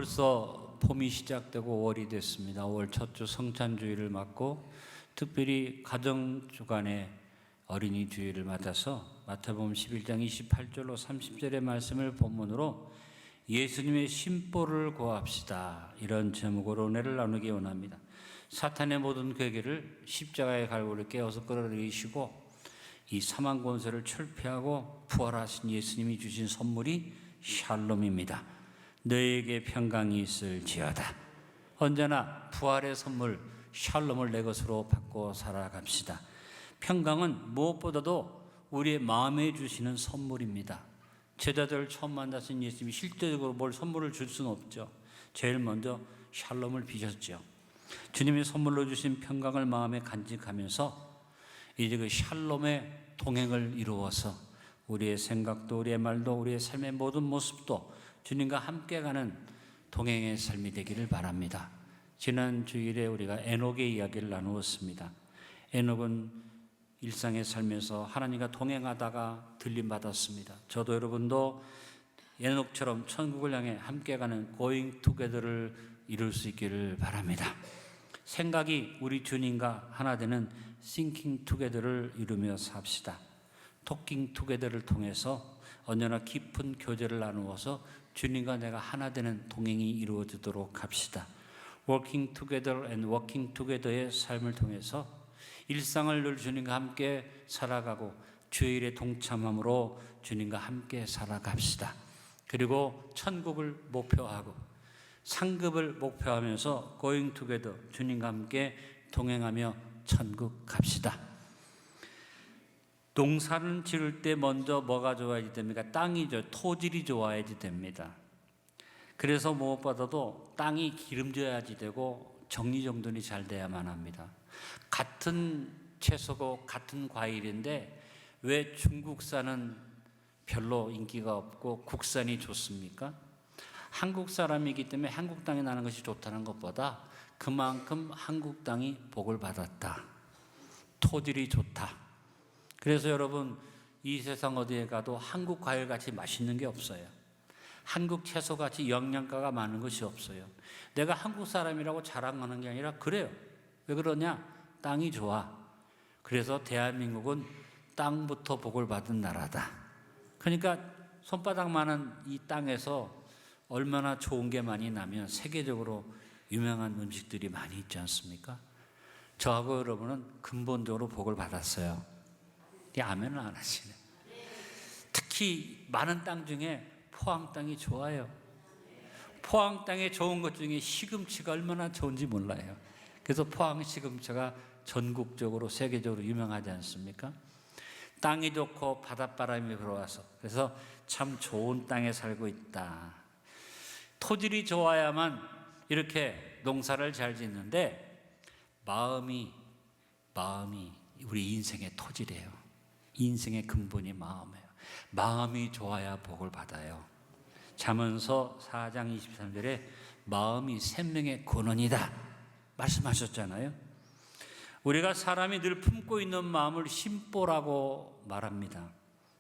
벌써 봄이 시작되고 5월이 됐습니다. 5월 첫 주 성찬주의를 맞고 특별히 가정주간의 어린이 주의를 맞아서 마태복음 11장 28절로 30절의 말씀을 본문으로 예수님의 심보를 구합시다, 이런 제목으로 은혜를 나누기 원합니다. 사탄의 모든 괴계를 십자가의 갈고리를 깨어서 끌어내리시고 이 사망 권세를 철폐하고 부활하신 예수님이 주신 선물이 샬롬입니다. 너에게 평강이 있을지어다. 언제나 부활의 선물 샬롬을 내 것으로 받고 살아갑시다. 평강은 무엇보다도 우리의 마음에 주시는 선물입니다. 제자들을 처음 만나신 예수님이 실제적으로 뭘 선물을 줄 수는 없죠. 제일 먼저 샬롬을 비셨죠. 주님이 선물로 주신 평강을 마음에 간직하면서 이제 그 샬롬의 동행을 이루어서 우리의 생각도 우리의 말도 우리의 삶의 모든 모습도 주님과 함께 가는 동행의 삶이 되기를 바랍니다. 지난 주일에 우리가 에녹의 이야기를 나누었습니다. 에녹은 일상의 삶에서 하나님과 동행하다가 들림받았습니다. 저도 여러분도 에녹처럼 천국을 향해 함께 가는 고잉 투게더를 이룰 수 있기를 바랍니다. 생각이 우리 주님과 하나 되는 싱킹 투게더를 이루며 삽시다. 토킹 투게더를 통해서 언제나 깊은 교제를 나누어서 주님과 내가 하나 되는 동행이 이루어지도록 합시다. Working together and walking together의 삶을 통해서 일상을 늘 주님과 함께 살아가고 주일에 동참함으로 주님과 함께 살아갑시다. 그리고 천국을 목표하고 상급을 목표하면서 going together, 주님과 함께 동행하며 천국 갑시다. 농사를 지을 때 먼저 뭐가 좋아야지 됩니까? 땅이죠. 토질이 좋아야지 됩니다. 그래서 무엇보다도 땅이 기름져야지 되고 정리정돈이 잘 돼야만 합니다. 같은 채소고 같은 과일인데 왜 중국산은 별로 인기가 없고 국산이 좋습니까? 한국 사람이기 때문에 한국 땅에 나는 것이 좋다는 것보다 그만큼 한국 땅이 복을 받았다. 토질이 좋다. 그래서 여러분, 이 세상 어디에 가도 한국 과일같이 맛있는 게 없어요. 한국 채소같이 영양가가 많은 것이 없어요. 내가 한국 사람이라고 자랑하는 게 아니라 그래요. 왜 그러냐? 땅이 좋아. 그래서 대한민국은 땅부터 복을 받은 나라다. 그러니까 손바닥만한 이 땅에서 얼마나 좋은 게 많이 나면 세계적으로 유명한 음식들이 많이 있지 않습니까? 저하고 여러분은 근본적으로 복을 받았어요. 아멘을 안 하시네. 특히 많은 땅 중에 포항 땅이 좋아요. 포항 땅에 좋은 것 중에 시금치가 얼마나 좋은지 몰라요. 그래서 포항 시금치가 전국적으로 세계적으로 유명하지 않습니까? 땅이 좋고 바닷바람이 불어와서 그래서 참 좋은 땅에 살고 있다. 토질이 좋아야만 이렇게 농사를 잘 짓는데 마음이 우리 인생의 토질이에요. 인생의 근본이 마음이에요. 마음이 좋아야 복을 받아요. 잠언서 4장 23절에 마음이 생명의 근원이다 말씀하셨잖아요. 우리가 사람이 늘 품고 있는 마음을 심보라고 말합니다.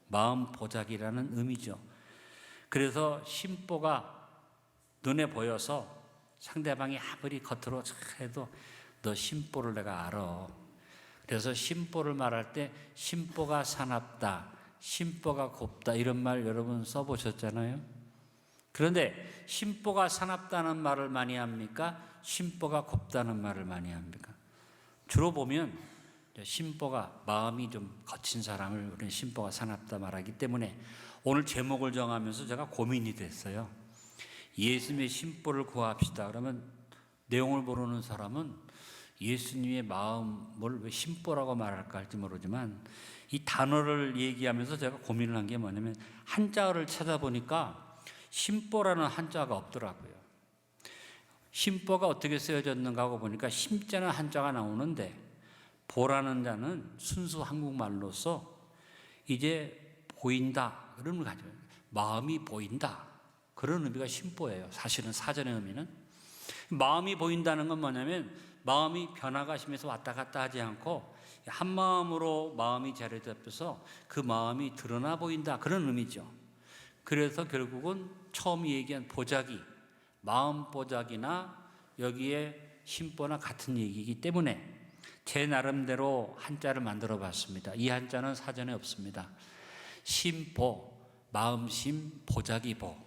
마음 보자기라는 의미죠. 그래서 심보가 눈에 보여서 상대방이 아무리 겉으로 해도 너 심보를 내가 알아. 그래서 심보를 말할 때 심보가 사납다, 심보가 곱다, 이런 말 여러분 써보셨잖아요. 그런데 심보가 사납다는 말을 많이 합니까? 심보가 곱다는 말을 많이 합니까? 주로 보면 심보가, 마음이 좀 거친 사람을 우리는 심보가 사납다 말하기 때문에 오늘 제목을 정하면서 제가 고민이 됐어요. 예수님의 심보를 구합시다. 그러면 내용을 모르는 사람은 예수님의 마음을 왜 심보라고 말할까 할지 모르지만 이 단어를 얘기하면서 제가 고민을 한 게 뭐냐면 한자어를 찾아보니까 심보라는 한자가 없더라고요. 심보가 어떻게 쓰여졌는가 하고 보니까 심자는 한자가 나오는데 보라는 자는 순수 한국말로서 이제 보인다 그런 의미를 가져요. 마음이 보인다 그런 의미가 심보예요. 사실은 사전의 의미는 마음이 보인다는 건 뭐냐면 마음이 변화가 심해서 왔다 갔다 하지 않고 한 마음으로 마음이 자리 잡혀서 그 마음이 드러나 보인다 그런 의미죠. 그래서 결국은 처음 얘기한 보자기, 마음 보자기나 여기에 심보나 같은 얘기이기 때문에 제 나름대로 한자를 만들어 봤습니다. 이 한자는 사전에 없습니다. 심보, 마음심, 보자기보,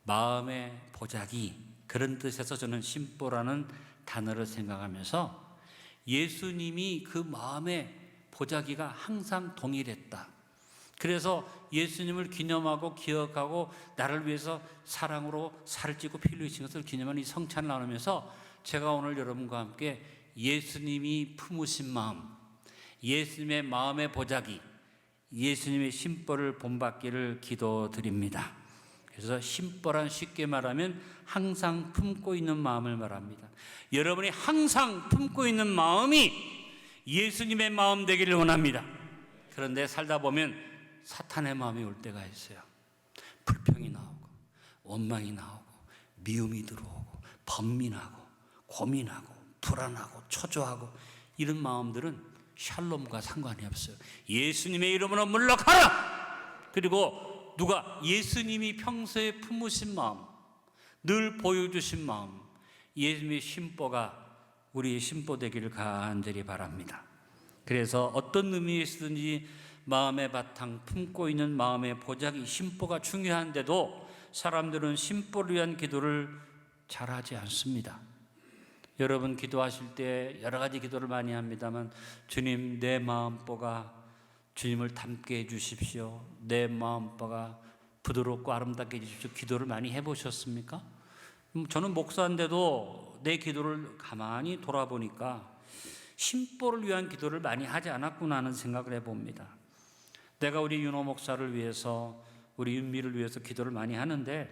마음의 보자기, 그런 뜻에서 저는 심보라는 단어를 생각하면서 예수님이 그 마음의 보자기가 항상 동일했다. 그래서 예수님을 기념하고 기억하고 나를 위해서 사랑으로 살을 찌고 피를 흘리신 것을 기념하는 이 성찬을 나누면서 제가 오늘 여러분과 함께 예수님이 품으신 마음, 예수님의 마음의 보자기, 예수님의 심보를 본받기를 기도드립니다. 그래서 심보란 쉽게 말하면 항상 품고 있는 마음을 말합니다. 여러분이 항상 품고 있는 마음이 예수님의 마음 되기를 원합니다. 그런데 살다 보면 사탄의 마음이 올 때가 있어요. 불평이 나오고 원망이 나오고 미움이 들어오고 번민하고 고민하고 불안하고 초조하고 이런 마음들은 샬롬과 상관이 없어요. 예수님의 이름으로 물러가라! 그리고 누가 예수님이 평소에 품으신 마음, 늘 보여주신 마음, 예수님의 심보가 우리의 심보 되기를 간절히 바랍니다. 그래서 어떤 의미에서든지 마음의 바탕, 품고 있는 마음의 보자기, 심보가 중요한데도 사람들은 심보를 위한 기도를 잘하지 않습니다. 여러분 기도하실 때 여러 가지 기도를 많이 합니다만, 주님 내 마음보가 주님을 닮게 해주십시오, 내 마음보가 부드럽고 아름답게 해주십시오, 기도를 많이 해보셨습니까? 저는 목사인데도 내 기도를 가만히 돌아보니까 심보를 위한 기도를 많이 하지 않았구나 하는 생각을 해봅니다. 내가 우리 윤호 목사를 위해서, 우리 윤미를 위해서 기도를 많이 하는데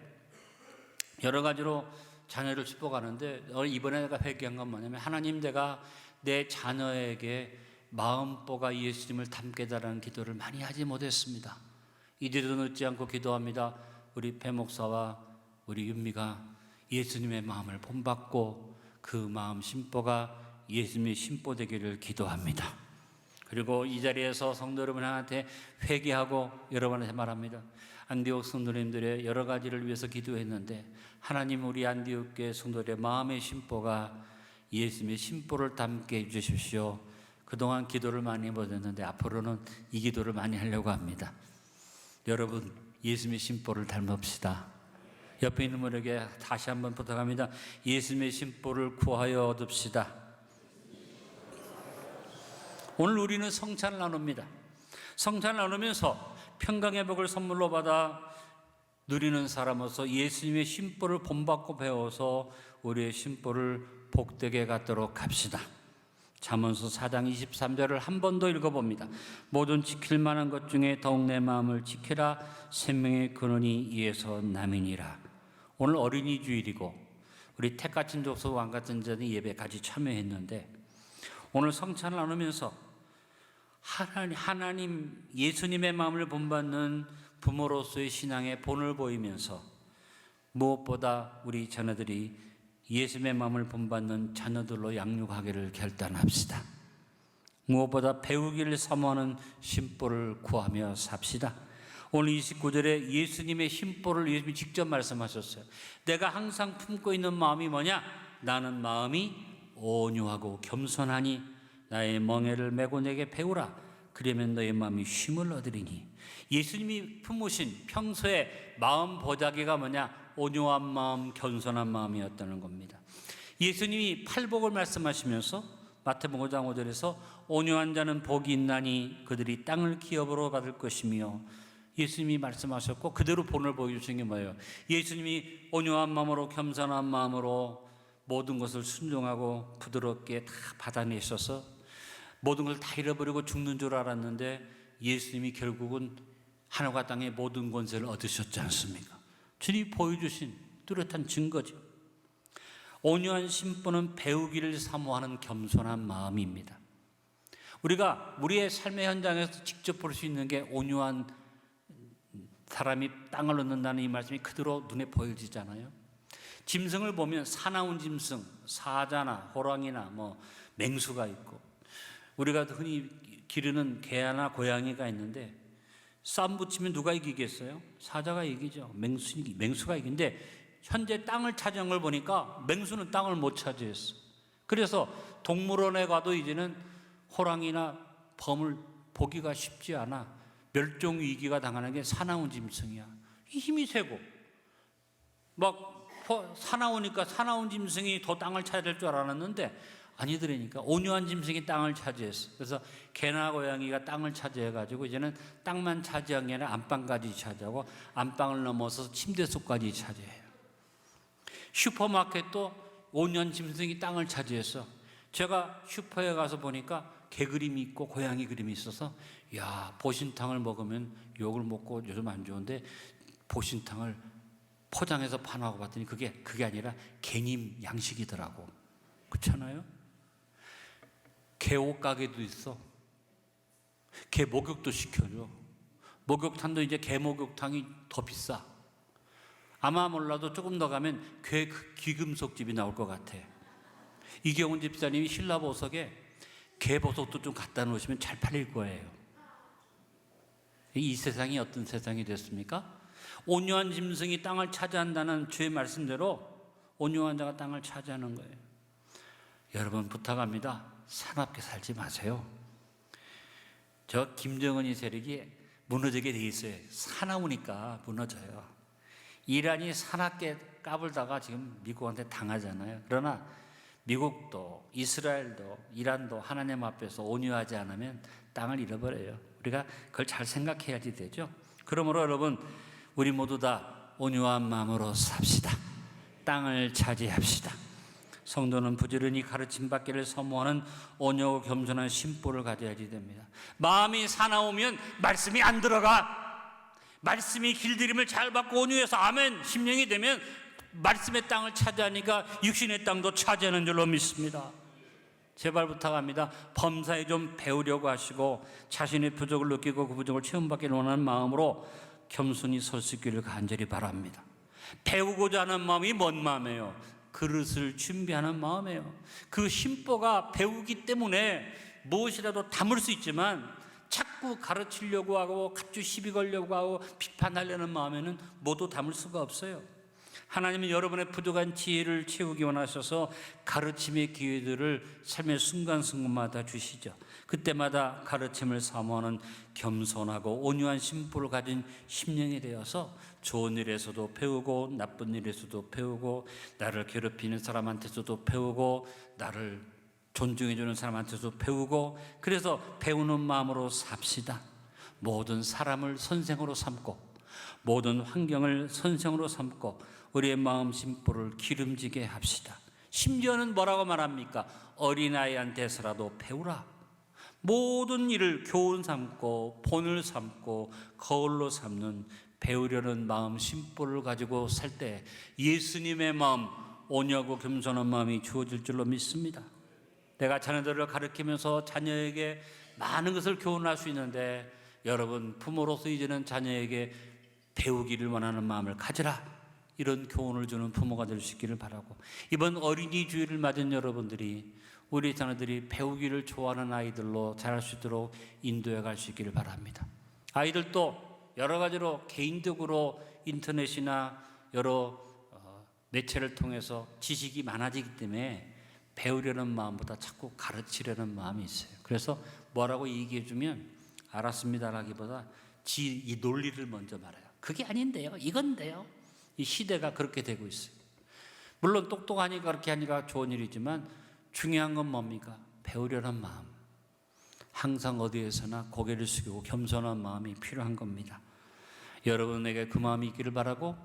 여러 가지로 자녀를 축복하는데, 이번에 내가 회개한 건 뭐냐면, 하나님 내가 내 자녀에게 마음보가 예수님을 닮게 해달라는 기도를 많이 하지 못했습니다. 이제도 늦지 않고 기도합니다. 우리 배 목사와 우리 윤미가 예수님의 마음을 본받고 그 마음 심보가 예수님의 심보 되기를 기도합니다. 그리고 이 자리에서 성도 여러분한테 회개하고 여러분한테 말합니다. 안디옥 성도님들의 여러 가지를 위해서 기도했는데 하나님 우리 안디옥 교회 성도들의 마음의 심보가 예수님의 심보를 담게 해주십시오. 그동안 기도를 많이 못했는데 앞으로는 이 기도를 많이 하려고 합니다. 여러분 예수님의 심보를 닮읍시다. 옆에 있는 분에게 다시 한번 부탁합니다. 예수님의 심보를 구하여 얻읍시다. 오늘 우리는 성찬을 나눕니다. 성찬을 나누면서 평강의 복을 선물로 받아 누리는 사람으로서 예수님의 심보를 본받고 배워서 우리의 심보를 복되게 갖도록 합시다. 잠언서 4장 23절을 한 번 더 읽어봅니다. 모든 지킬 만한 것 중에 더욱 내 마음을 지키라. 생명의 근원이 이에서 남이니라. 오늘 어린이 주일이고 우리 택같은 족속 왕같은 자들이 예배 같이 참여했는데, 오늘 성찬을 나누면서 하나님 예수님의 마음을 본받는 부모로서의 신앙의 본을 보이면서 무엇보다 우리 자녀들이 예수님의 마음을 본받는 자녀들로 양육하기를 결단합시다. 무엇보다 배우기를 사모하는 심보를 구하며 삽시다. 오늘 29절에 예수님의 심보를 예수님이 직접 말씀하셨어요. 내가 항상 품고 있는 마음이 뭐냐? 나는 마음이 온유하고 겸손하니 나의 멍에를 메고 내게 배우라. 그러면 너의 마음이 쉼을 얻으리니. 예수님이 품으신 평소에 마음 보자기가 뭐냐? 온유한 마음, 겸손한 마음이었다는 겁니다. 예수님이 팔복을 말씀하시면서 마태복음 5장 5절에서 온유한 자는 복이 있나니 그들이 땅을 기업으로 받을 것이며, 예수님이 말씀하셨고 그대로 본을 보여주신 게 뭐예요? 예수님이 온유한 마음으로 겸손한 마음으로 모든 것을 순종하고 부드럽게 다 받아내셔서 모든 걸 다 잃어버리고 죽는 줄 알았는데 예수님이 결국은 하늘과 땅의 모든 권세를 얻으셨지 않습니까? 주님이 보여주신 뚜렷한 증거죠. 온유한 심보는 배우기를 사모하는 겸손한 마음입니다. 우리가 우리의 삶의 현장에서 직접 볼 수 있는 게 온유한 사람이 땅을 얻는다는 이 말씀이 그대로 눈에 보여지잖아요. 짐승을 보면 사나운 짐승, 사자나 호랑이나 맹수가 있고, 우리가 흔히 기르는 개나 고양이가 있는데 싸움 붙이면 누가 이기겠어요? 사자가 이기죠. 맹수가 이기는데 현재 땅을 차지한 걸 보니까 맹수는 땅을 못 차지했어. 그래서 동물원에 가도 이제는 호랑이나 범을 보기가 쉽지 않아. 멸종 위기가 당하는 게 사나운 짐승이야. 힘이 세고 막 사나우니까 사나운 짐승이 더 땅을 차지할 줄 알았는데 아니더라니까. 온유한 짐승이 땅을 차지했어. 그래서 개나 고양이가 땅을 차지해가지고 이제는 땅만 차지한 게 아니라 안방까지 차지하고 안방을 넘어서 침대 속까지 차지해요. 슈퍼마켓도 온유한 짐승이 땅을 차지했어. 제가 슈퍼에 가서 보니까 개 그림이 있고 고양이 그림이 있어서 야, 보신탕을 먹으면 욕을 먹고 요즘 안 좋은데 보신탕을 포장해서 파나고 봤더니 그게 아니라 개님 양식이더라고. 그렇잖아요? 개 옷 가게도 있어. 개 목욕도 시켜줘. 목욕탕도 이제 개 목욕탕이 더 비싸. 아마 몰라도 조금 더 가면 개 귀금속집이 나올 것 같아. 이경훈 집사님이 신라보석에 개 보석도 좀 갖다 놓으시면 잘 팔릴 거예요. 이 세상이 어떤 세상이 됐습니까? 온유한 짐승이 땅을 차지한다는 주의 말씀대로 온유한 자가 땅을 차지하는 거예요. 여러분 부탁합니다. 사납게 살지 마세요. 저 김정은이 세력이 무너지게 돼 있어요. 사나우니까 무너져요. 이란이 사납게 까불다가 지금 미국한테 당하잖아요. 그러나 미국도 이스라엘도 이란도 하나님 앞에서 온유하지 않으면 땅을 잃어버려요. 우리가 그걸 잘 생각해야지 되죠. 그러므로 여러분 우리 모두 다 온유한 마음으로 삽시다. 땅을 차지합시다. 성도는 부지런히 가르침받기를 사모하는 온유하고 겸손한 심보를 가져야지 됩니다. 마음이 사나우면 말씀이 안 들어가. 말씀이 길들임을 잘 받고 온유해서 아멘 심령이 되면 말씀의 땅을 차지하니까 육신의 땅도 차지하는 줄로 믿습니다. 제발 부탁합니다. 범사에 좀 배우려고 하시고 자신의 부족을 느끼고 그 부족을 체험받기를 원하는 마음으로 겸손히 설 수 있기를 간절히 바랍니다. 배우고자 하는 마음이 뭔 마음이에요? 그릇을 준비하는 마음이에요. 그 심보가 배우기 때문에 무엇이라도 담을 수 있지만 자꾸 가르치려고 하고 갑주 시비 걸려고 하고 비판하려는 마음에는 모두 담을 수가 없어요. 하나님은 여러분의 부족한 지혜를 채우기 원하셔서 가르침의 기회들을 삶의 순간순간마다 주시죠. 그때마다 가르침을 사모하는 겸손하고 온유한 심보를 가진 심령이 되어서 좋은 일에서도 배우고 나쁜 일에서도 배우고 나를 괴롭히는 사람한테서도 배우고 나를 존중해주는 사람한테서도 배우고 그래서 배우는 마음으로 삽시다. 모든 사람을 선생으로 삼고 모든 환경을 선생으로 삼고 우리의 마음 심보를 기름지게 합시다. 심지어는 뭐라고 말합니까? 어린아이한테서라도 배우라. 모든 일을 교훈 삼고 본을 삼고 거울로 삼는 배우려는 마음 심보를 가지고 살 때 예수님의 마음 온유하고 겸손한 마음이 주어질 줄로 믿습니다. 내가 자녀들을 가르치면서 자녀에게 많은 것을 교훈할 수 있는데 여러분 부모로서 이제는 자녀에게 배우기를 원하는 마음을 가지라. 이런 교훈을 주는 부모가 될 수 있기를 바라고 이번 어린이 주일을 맞은 여러분들이 우리 자녀들이 배우기를 좋아하는 아이들로 자랄 수 있도록 인도해 갈 수 있기를 바랍니다. 아이들도 여러 가지로 개인적으로 인터넷이나 여러 매체를 통해서 지식이 많아지기 때문에 배우려는 마음보다 자꾸 가르치려는 마음이 있어요. 그래서 뭐라고 얘기해 주면 알았습니다라기보다 이 논리를 먼저 말해요. 그게 아닌데요. 이건데요. 이 시대가 그렇게 되고 있어요. 물론 똑똑하니까 그렇게 하니까 좋은 일이지만 중요한 건 뭡니까? 배우려는 마음. 항상 어디에서나 고개를 숙이고 겸손한 마음이 필요한 겁니다. 여러분에게 그 마음이 있기를 바라고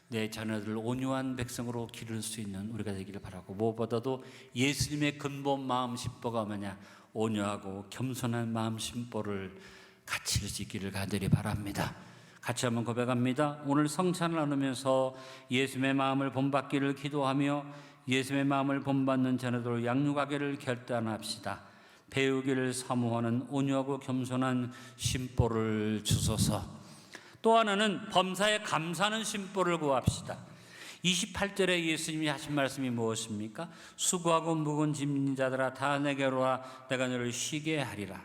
내 자녀들을 온유한 백성으로 기를 수 있는 우리가 되기를 바라고 무엇보다도 예수님의 근본 마음 심보가 뭐냐? 온유하고 겸손한 마음 심보를 갖출 수 있기를 간절히 바랍니다. 같이 한번 고백합니다. 오늘 성찬을 나누면서 예수님의 마음을 본받기를 기도하며 예수님의 마음을 본받는 자녀들 양육하기를 결단합시다. 배우기를 사모하는 온유하고 겸손한 심보를 주소서. 또 하나는 범사에 감사하는 심보를 구합시다. 28절에 예수님이 하신 말씀이 무엇입니까? 수고하고 무거운 짐진 자들아 다 내게로 와 내가 너를 쉬게 하리라.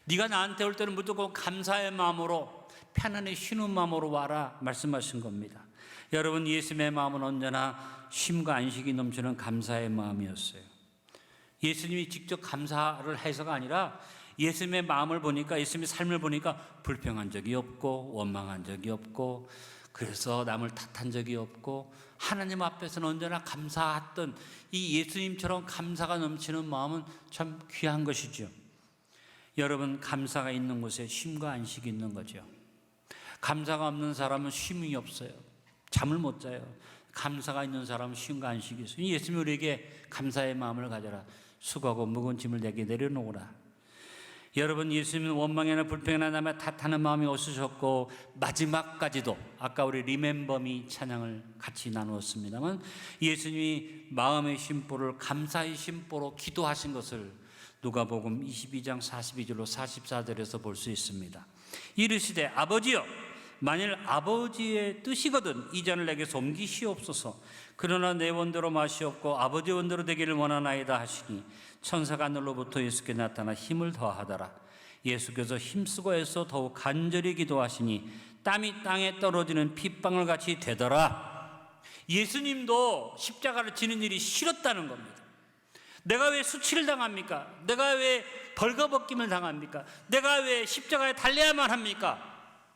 네가 나한테 올 때는 무조건 감사의 마음으로 편안히 쉬는 마음으로 와라 말씀하신 겁니다. 여러분, 예수님의 마음은 언제나 쉼과 안식이 넘치는 감사의 마음이었어요. 예수님이 직접 감사를 해서가 아니라 예수님의 마음을 보니까, 예수님의 삶을 보니까 불평한 적이 없고 원망한 적이 없고, 그래서 남을 탓한 적이 없고, 하나님 앞에서는 언제나 감사했던 이 예수님처럼 감사가 넘치는 마음은 참 귀한 것이죠. 여러분, 감사가 있는 곳에 쉼과 안식이 있는 거죠. 감사가 없는 사람은 쉼이 없어요. 잠을 못 자요. 감사가 있는 사람은 쉼과 안식이 있어요. 예수님이 우리에게 감사의 마음을 가져라. 수고하고 무거운 짐을 내게 내려놓으라. 여러분, 예수님은 원망이나 불평이나 남의 탓하는 마음이 없으셨고, 마지막까지도 아까 우리 리멤버미 찬양을 같이 나누었습니다만, 예수님이 마음의 심보를 감사의 심보로 기도하신 것을 누가복음 22장 42절로 44절에서 볼 수 있습니다. 이르시되 아버지여, 만일 아버지의 뜻이거든 이 잔을 내게서 옮기시옵소서. 그러나 내 원대로 마시옵고 아버지 원대로 되기를 원하나이다 하시니, 천사가 하늘로부터 예수께 나타나 힘을 더하더라. 예수께서 힘쓰고 애써 더욱 간절히 기도하시니 땀이 땅에 떨어지는 핏방울 같이 되더라. 예수님도 십자가를 지는 일이 싫었다는 겁니다. 내가 왜 수치를 당합니까? 내가 왜 벌거벗김을 당합니까? 내가 왜 십자가에 달려야만 합니까?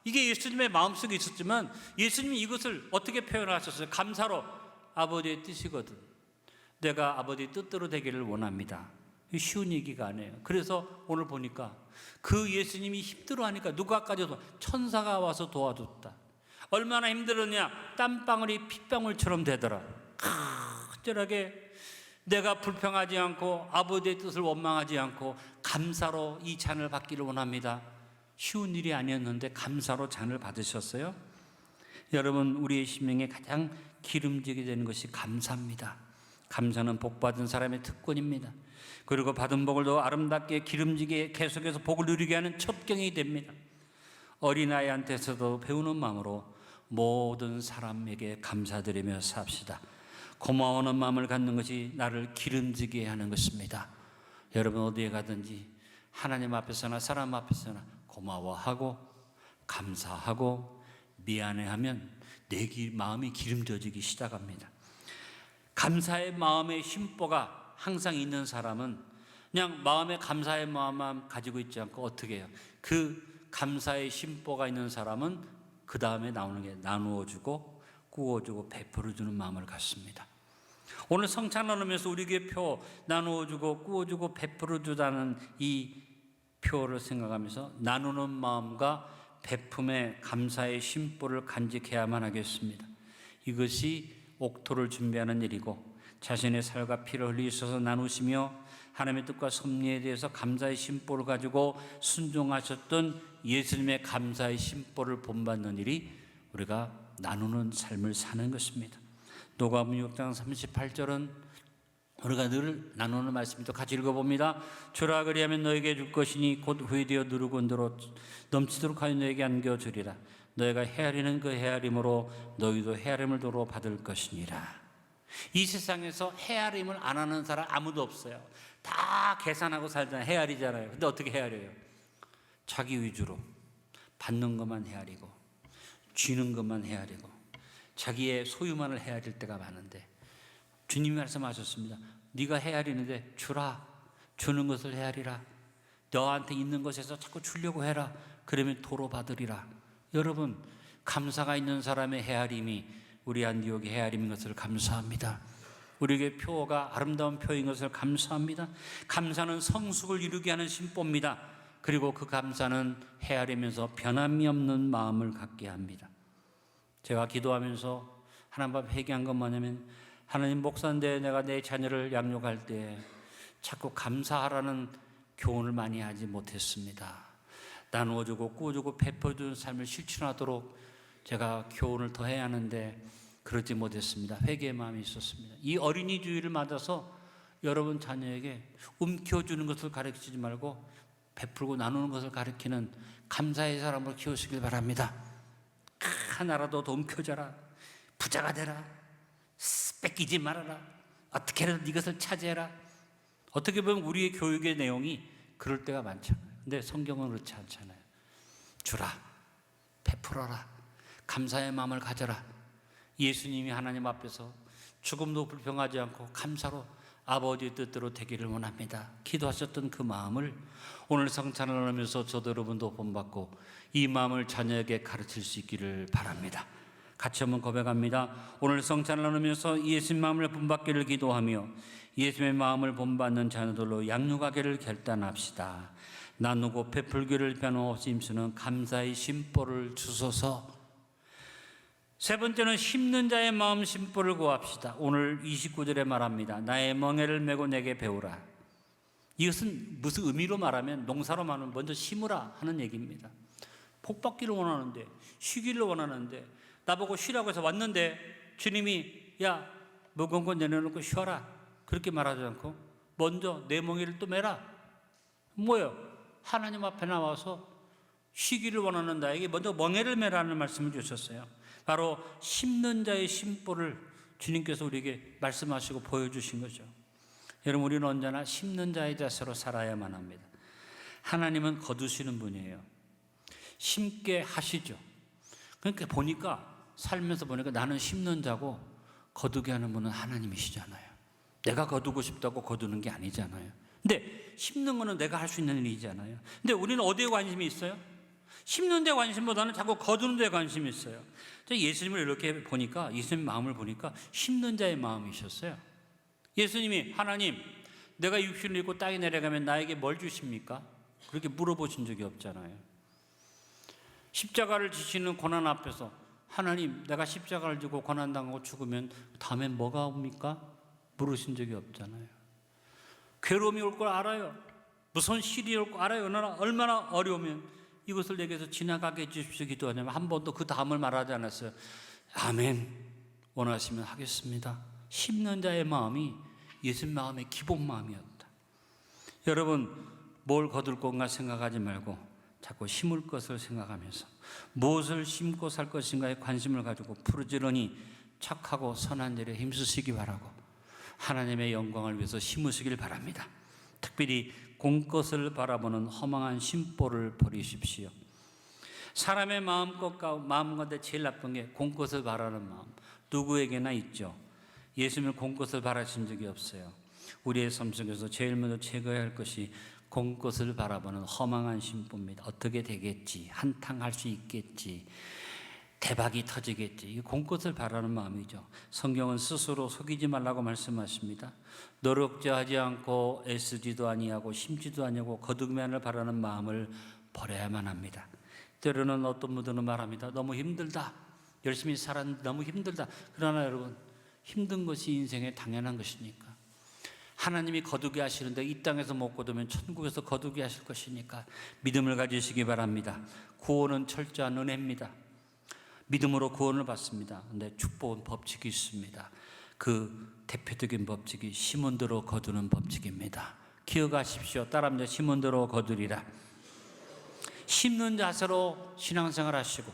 이게 예수님의 마음속에 있었지만, 예수님이 이것을 어떻게 표현하셨어요? 감사로, 아버지의 뜻이거든 내가 아버지의 뜻대로 되기를 원합니다. 쉬운 얘기가 아니에요. 그래서 오늘 보니까 그 예수님이 힘들어하니까 누가까지도 천사가 와서 도와줬다. 얼마나 힘들었냐? 땀방울이 핏방울처럼 되더라. 간절하게 내가 불평하지 않고 아버지의 뜻을 원망하지 않고 감사로 이 잔을 받기를 원합니다. 쉬운 일이 아니었는데 감사로 잔을 받으셨어요. 여러분, 우리의 심령에 가장 기름지게 되는 것이 감사입니다. 감사는 복받은 사람의 특권입니다. 그리고 받은 복을 더 아름답게 기름지게 계속해서 복을 누리게 하는 첩경이 됩니다. 어린아이한테서도 배우는 마음으로 모든 사람에게 감사드리며 삽시다. 고마워하는 마음을 갖는 것이 나를 기름지게 하는 것입니다. 여러분, 어디에 가든지 하나님 앞에서나 사람 앞에서나 고마워하고 감사하고 미안해하면 내 마음이 기름져지기 시작합니다. 감사의 마음의 심보가 항상 있는 사람은 그냥 마음에 감사의 마음만 가지고 있지 않고 어떻게 해요? 그 감사의 심보가 있는 사람은 그 다음에 나오는 게 나누어주고 구워주고 베풀어주는 마음을 갖습니다. 오늘 성찬 나누면서 우리에게 표 나누어주고 구워주고 베풀어주다는 이 표를 생각하면서 나누는 마음과 베품의 감사의 심보를 간직해야만 하겠습니다. 이것이 옥토를 준비하는 일이고, 자신의 살과 피를 흘리셔서 나누시며 하나님의 뜻과 섭리에 대해서 감사의 심보를 가지고 순종하셨던 예수님의 감사의 심보를 본받는 일이 우리가 나누는 삶을 사는 것입니다. 누가복음 6장 38절은 우리가 늘 나누는 말씀도 같이 읽어봅니다. 주라 그리하면 너에게 줄 것이니 곧 후회되어 누르고 넘치도록 하여 너에게 안겨주리라. 너희가 헤아리는 그 헤아림으로 너희도 헤아림을 도로 받을 것이니라. 이 세상에서 헤아림을 안 하는 사람 아무도 없어요. 다 계산하고 살잖아요. 헤아리잖아요. 근데 어떻게 헤아려요? 자기 위주로 받는 것만 헤아리고 쥐는 것만 헤아리고 자기의 소유만을 헤아릴 때가 많은데, 주님이 말씀하셨습니다. 네가 헤아리는데 주라. 주는 것을 헤아리라. 너한테 있는 것에서 자꾸 주려고 해라. 그러면 도로 받으리라. 여러분, 감사가 있는 사람의 헤아림이 우리 안디옥의 헤아림인 것을 감사합니다. 우리에게 표가 아름다운 표인 것을 감사합니다. 감사는 성숙을 이루게 하는 심보입니다. 그리고 그 감사는 헤아리면서 변함이 없는 마음을 갖게 합니다. 제가 기도하면서 하나님 앞에 회개한 건 뭐냐면, 하나님, 목사인데 내가 내 자녀를 양육할 때 자꾸 감사하라는 교훈을 많이 하지 못했습니다. 나누어주고 꾸어주고 베풀어주는 삶을 실천하도록 제가 교훈을 더 해야 하는데 그러지 못했습니다. 회개의 마음이 있었습니다. 이 어린이 주일을 맞아서 여러분 자녀에게 움켜주는 것을 가르치지 말고 베풀고 나누는 것을 가르치는 감사의 사람으로 키우시길 바랍니다. 하나라도 더 움켜줘라. 부자가 되라. 뺏기지 말아라. 어떻게든 이것을 차지해라. 어떻게 보면 우리의 교육의 내용이 그럴 때가 많잖아요. 근데 성경은 그렇지 않잖아요. 주라, 베풀어라, 감사의 마음을 가져라. 예수님이 하나님 앞에서 죽음도 불평하지 않고 감사로 아버지의 뜻대로 되기를 원합니다 기도하셨던 그 마음을 오늘 성찬을 나누면서 저도 여러분도 본받고 이 마음을 자녀에게 가르칠 수 있기를 바랍니다. 같이 한번 고백합니다. 오늘 성찬을 나누면서 예수님 마음을 본받기를 기도하며 예수님의 마음을 본받는 자녀들로 양육하기를 결단합시다. 나누고 베풀기를 변함없이 힘쓰는 감사의 심보를 주소서. 세 번째는 심는 자의 마음 심보를 구합시다. 오늘 29절에 말합니다. 나의 멍에를 메고 내게 배우라. 이것은 무슨 의미로 말하면 농사로 말하면 먼저 심으라 하는 얘기입니다. 복 받기를 원하는데 쉬기를 원하는데 나보고 쉬라고 해서 왔는데 주님이 야 무거운 건 내려놓고 쉬어라 그렇게 말하지 않고 먼저 내 멍에를 또 메라. 뭐예요? 하나님 앞에 나와서 쉬기를 원하는 나에게 먼저 멍에를 메라는 말씀을 주셨어요. 바로 심는 자의 심보를 주님께서 우리에게 말씀하시고 보여주신 거죠. 여러분 우리는 언제나 심는 자의 자세로 살아야만 합니다. 하나님은 거두시는 분이에요. 심게 하시죠. 그러니까 보니까 살면서 보니까 나는 심는 자고 거두게 하는 분은 하나님이시잖아요. 내가 거두고 싶다고 거두는 게 아니잖아요. 근데 심는 거는 내가 할 수 있는 일이잖아요. 근데 우리는 어디에 관심이 있어요? 심는 데 관심보다는 자꾸 거두는 데 관심이 있어요. 예수님을 이렇게 보니까 예수님 마음을 보니까 심는 자의 마음이셨어요. 예수님이 하나님 내가 육신을 입고 땅에 내려가면 나에게 뭘 주십니까? 그렇게 물어보신 적이 없잖아요. 십자가를 지시는 고난 앞에서 하나님 내가 십자가를 지고 고난당하고 죽으면 다음엔 뭐가 옵니까? 물으신 적이 없잖아요. 괴로움이 올 걸 알아요. 무서운 시련이 올 걸 알아요. 얼마나 어려우면 이것을 내게서 지나가게 해주십시오 기도하냐면 한 번도 그 다음을 말하지 않았어요. 아멘 원하시면 하겠습니다. 심는 자의 마음이 예수님 마음의 기본 마음이었다. 여러분 뭘 거둘 건가 생각하지 말고 자꾸 심을 것을 생각하면서 무엇을 심고 살 것인가에 관심을 가지고 부르짖으니 착하고 선한 일에 힘쓰시기 바라고 하나님의 영광을 위해서 심으시길 바랍니다. 특별히 공것을 바라보는 허망한 심보를 버리십시오. 사람의 마음 가운데 제일 나쁜 게 공것을 바라는 마음. 누구에게나 있죠. 예수님은 공것을 바라신 적이 없어요. 우리의 삶 속에서 제일 먼저 제거해야 할 것이 공것을 바라보는 허망한 심보입니다. 어떻게 되겠지? 한탕 할 수 있겠지? 대박이 터지겠지? 이 공것을 바라는 마음이죠. 성경은 스스로 속이지 말라고 말씀하십니다. 노력자하지 않고 애쓰지도 아니하고 심지도 아니하고 거두기만을 바라는 마음을 버려야만 합니다. 때로는 어떤 분들은 말합니다. 너무 힘들다. 열심히 살았는데 너무 힘들다. 그러나 여러분 힘든 것이 인생의 당연한 것이니까 하나님이 거두게 하시는데 이 땅에서 못 거두면 천국에서 거두게 하실 것이니까 믿음을 가지시기 바랍니다. 구원은 철저한 은혜입니다. 믿음으로 구원을 받습니다. 그런데 축복은 법칙이 있습니다. 그 대표적인 법칙이 심은 대로 거두는 법칙입니다. 기억하십시오. 따라합니다. 심은 대로 거두리라. 심는 자세로 신앙생활 하시고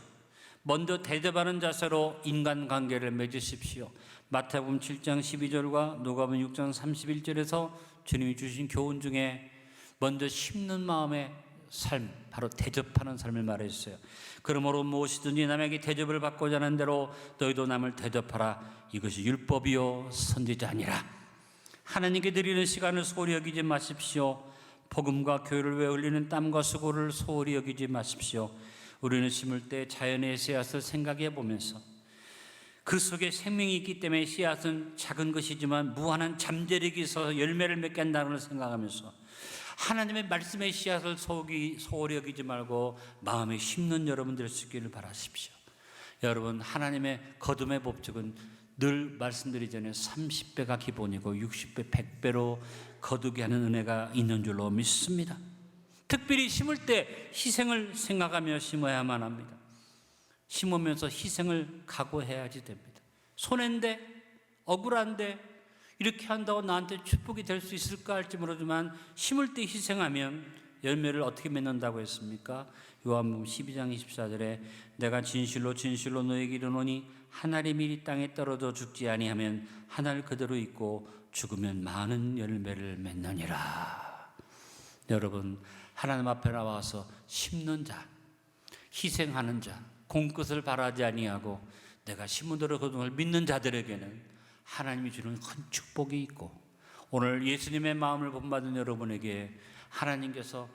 먼저 대접하는 자세로 인간관계를 맺으십시오. 마태복음 7장 12절과 누가복음 6장 31절에서 주님이 주신 교훈 중에 먼저 심는 마음의 삶, 바로 대접하는 삶을 말해주세요. 그러므로 무엇이든지 남에게 대접을 받고자 하는 대로 너희도 남을 대접하라. 이것이 율법이요 선지자니라. 하나님께 드리는 시간을 소홀히 여기지 마십시오. 복음과 교회를 위해 흘리는 땀과 수고를 소홀히 여기지 마십시오. 우리는 심을 때 자연의 씨앗을 생각해 보면서 그 속에 생명이 있기 때문에 씨앗은 작은 것이지만 무한한 잠재력이 있어서 열매를 맺게 한다는 걸 생각하면서 하나님의 말씀의 씨앗을 소홀히 여기지 말고 마음에 심는 여러분 될 수 있기를 바라십시오. 여러분 하나님의 거둠의 법칙은 늘 말씀드리잖아요. 30배가 기본이고 60배, 100배로 거두게 하는 은혜가 있는 줄로 믿습니다. 특별히 심을 때 희생을 생각하며 심어야만 합니다. 심으면서 희생을 각오해야지 됩니다. 손해인데 억울한데 이렇게 한다고 나한테 축복이 될 수 있을까 할지 모르지만 심을 때 희생하면 열매를 어떻게 맺는다고 했습니까? 요한복음 12장 24절에 내가 진실로 진실로 너에게 이르노니 한 알이 미리 땅에 떨어져 죽지 아니하면 한 알 그대로 있고 죽으면 많은 열매를 맺느니라. 여러분 하나님 앞에 나와서 심는 자, 희생하는 자, 공끝을 바라지 아니하고 내가 심은 대로 거두는 걸 믿는 자들에게는 하나님이 주는 큰 축복이 있고, 오늘 예수님의 마음을 본받은 여러분에게 하나님께서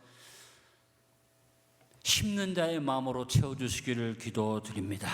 심는 자의 마음으로 채워주시기를 기도드립니다.